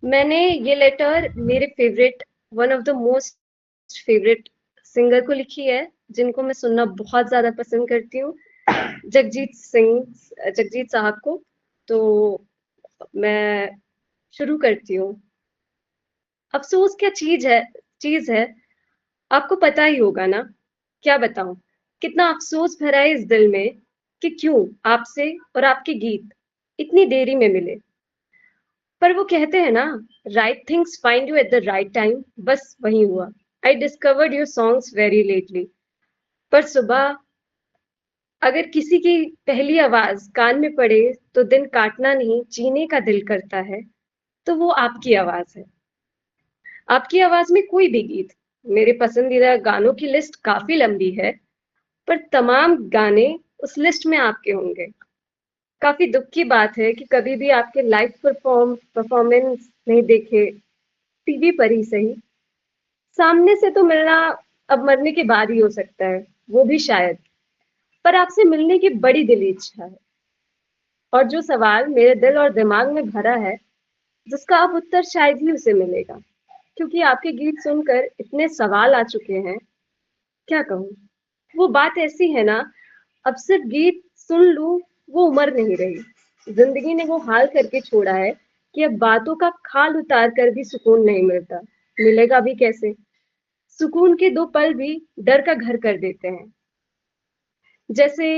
मैंने ये लेटर मेरे favourite, one of the most favourite singer को लिखी है, जिनको मैं सुनना बहुत ज्यादा पसंद करती हूँ, जगजीत सिंह, जगजीत साहब को। तो मैं शुरू करती हूँ। अफसोस क्या चीज है, आपको पता ही होगा ना। क्या बताऊं, कितना अफसोस भरा है इस दिल में कि क्यों आपसे और आपके गीत इतनी देरी में मिले। पर वो कहते हैं ना, right things find you at the right time, बस वही हुआ। I discovered your songs very lately. पर सुबह अगर किसी की पहली आवाज कान में पड़े तो दिन काटना नहीं जीने का दिल करता है, तो वो आपकी आवाज है। आपकी आवाज में कोई भी गीत। मेरे पसंदीदा गानों की लिस्ट काफी लंबी है, पर तमाम गाने उस लिस्ट में आपके होंगे। काफी दुख की बात है कि कभी भी आपके लाइव परफॉर्मेंस नहीं देखे, टीवी पर ही सही। सामने से तो मिलना अब मरने के बाद ही हो सकता है, वो भी शायद। पर आपसे मिलने की बड़ी दिली इच्छा है। और जो सवाल मेरे दिल और दिमाग में भरा है, जिसका अब उत्तर शायद ही उसे मिलेगा। क्योंकि आपके गीत सुनकर इतने सवाल आ चुके हैं, क्या कहूँ। वो बात ऐसी है ना, अब सिर्फ गीत सुन लूं वो उम्र नहीं रही। जिंदगी ने वो हाल करके छोड़ा है कि अब बातों का खाल उतार कर भी सुकून नहीं मिलता। मिलेगा भी कैसे? सुकून के दो पल भी डर का घर कर देते हैं। जैसे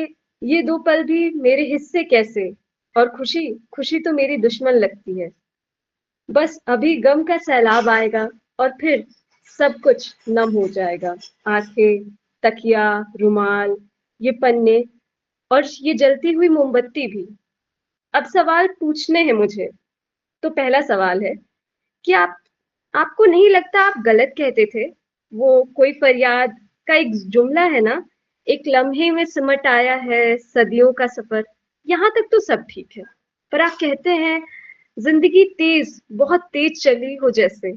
ये दो पल भी मेरे हिस्से कैसे। और खुशी, खुशी तो मेरी दुश्मन लगती है। बस अभी गम का सैलाब आएगा और फिर सब कुछ नम हो जाएगा। आंखें, तकिया, रुमाल, ये पन्ने और ये जलती हुई मोमबत्ती भी। अब सवाल पूछने हैं मुझे। तो पहला सवाल है कि आपको नहीं लगता आप गलत कहते थे? वो कोई फरियाद का एक जुमला है ना, एक लम्हे में सिमट आया है सदियों का सफर। यहाँ तक तो सब ठीक है। पर आप कहते हैं जिंदगी तेज, बहुत तेज चली हो जैसे।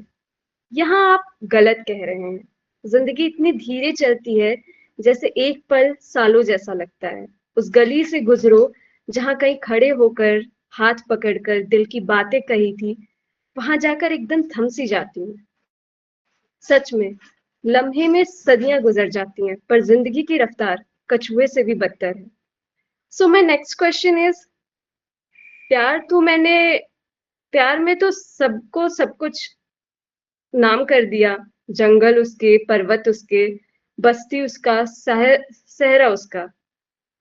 यहाँ आप गलत कह रहे हैं। जिंदगी इतनी धीरे चलती है जैसे एक पल सालों जैसा लगता है। उस गली से गुजरो जहां कहीं खड़े होकर, हाथ पकड़कर दिल की बातें कही थी, वहां जाकर एकदम थम सी जाती हूँ। सच में, लम्हे में सदियां गुजर जाती हैं, पर जिंदगी की रफ्तार कछुए से भी बदतर है। So my next question is, प्यार तो मैंने प्यार में तो सबको सब कुछ नाम कर दिया। जंगल उसके, पर्वत उसके, बस्ती उसका, सहरा उसका।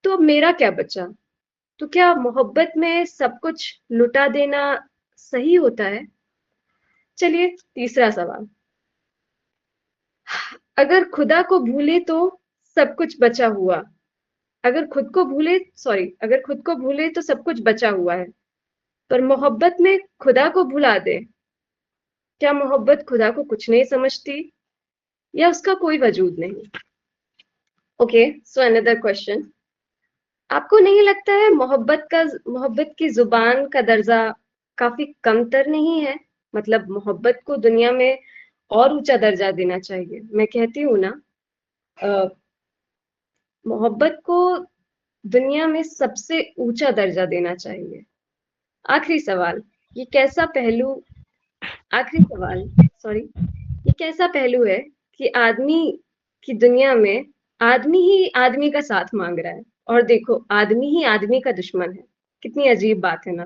तो अब मेरा क्या बचा? तो क्या मोहब्बत में सब कुछ लुटा देना सही होता है? चलिए, तीसरा सवाल। अगर खुदा को भूले तो सब कुछ बचा हुआ। अगर खुद को भूले तो सब कुछ बचा हुआ है। पर मोहब्बत में खुदा को भुला दे, क्या मोहब्बत खुदा को कुछ नहीं समझती, या उसका कोई वजूद नहीं? Okay, so another question. आपको नहीं लगता है मोहब्बत की जुबान का दर्जा काफी कमतर नहीं है? मतलब मोहब्बत को दुनिया में और ऊंचा दर्जा देना चाहिए। मैं कहती हूँ ना, अ, मोहब्बत को दुनिया में सबसे ऊंचा दर्जा देना चाहिए। आखिरी सवाल, ये कैसा पहलू आखिरी सवाल सॉरी, ये कैसा पहलू है कि आदमी की दुनिया में आदमी ही आदमी का साथ मांग रहा है, और देखो आदमी ही आदमी का दुश्मन है। कितनी अजीब बात है ना।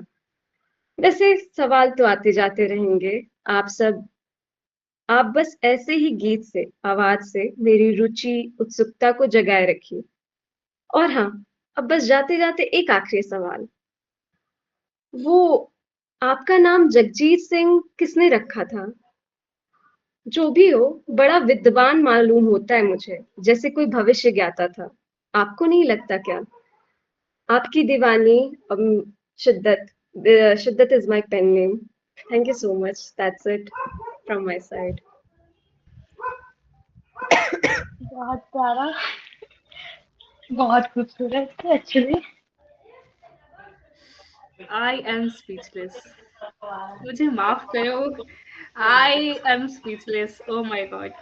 वैसे सवाल तो आते जाते रहेंगे। आप सब आप बस ऐसे ही गीत से, आवाज से मेरी रुचि, उत्सुकता को जगाए रखिए। और हाँ, अब बस जाते जाते एक आखिरी सवाल। वो आपका नाम जगजीत सिंह किसने रखा था? जो भी हो, बड़ा विद्वान मालूम होता है मुझे, जैसे कोई भविष्य ज्ञाता था। आपको नहीं लगता क्या? आपकी दीवानी, Shiddat is my pen name. Thank you so much, that's it from my side. बहुत प्यारा, बहुत खूबसूरत एक्चुअली। I am speechless. मुझे माफ करो। I am speechless, oh my God.